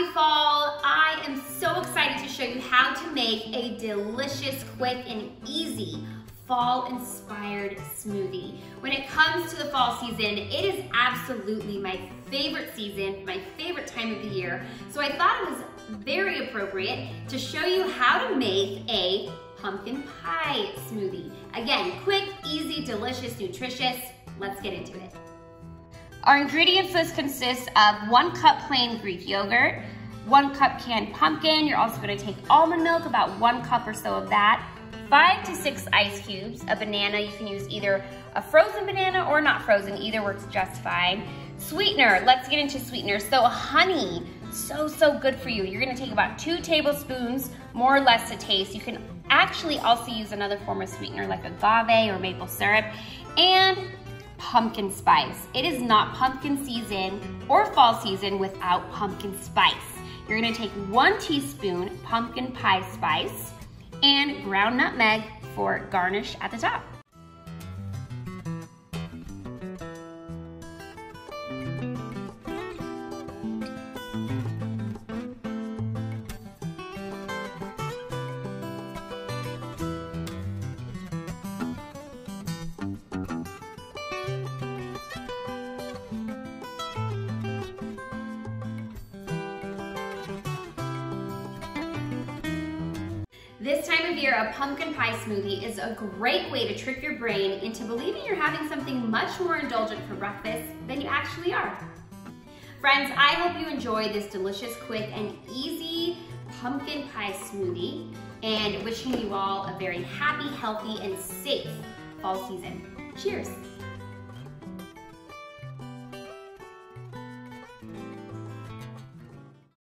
Happy fall! I am so excited to show you how to make a delicious, quick, and easy fall-inspired smoothie. When it comes to the fall season, it is absolutely my favorite season, my favorite time of the year. So I thought it was very appropriate to show you how to make a pumpkin pie smoothie. Again, quick, easy, delicious, nutritious. Let's get into it. Our ingredients list consists of 1 cup plain Greek yogurt, 1 cup canned pumpkin. You're also going to take almond milk, about 1 cup or so of that, 5 to 6 ice cubes, a banana. You can use either a frozen banana or not frozen. Either works just fine. Sweetener. Let's get into sweetener. So honey, so good for you. You're going to take about 2 tablespoons, more or less to taste. You can actually also use another form of sweetener like agave or maple syrup. And pumpkin spice. It is not pumpkin season or fall season without pumpkin spice. You're gonna take 1 teaspoon pumpkin pie spice and ground nutmeg for garnish at the top. This time of year, a pumpkin pie smoothie is a great way to trick your brain into believing you're having something much more indulgent for breakfast than you actually are. Friends, I hope you enjoyed this delicious, quick, and easy pumpkin pie smoothie, and wishing you all a very happy, healthy, and safe fall season. Cheers.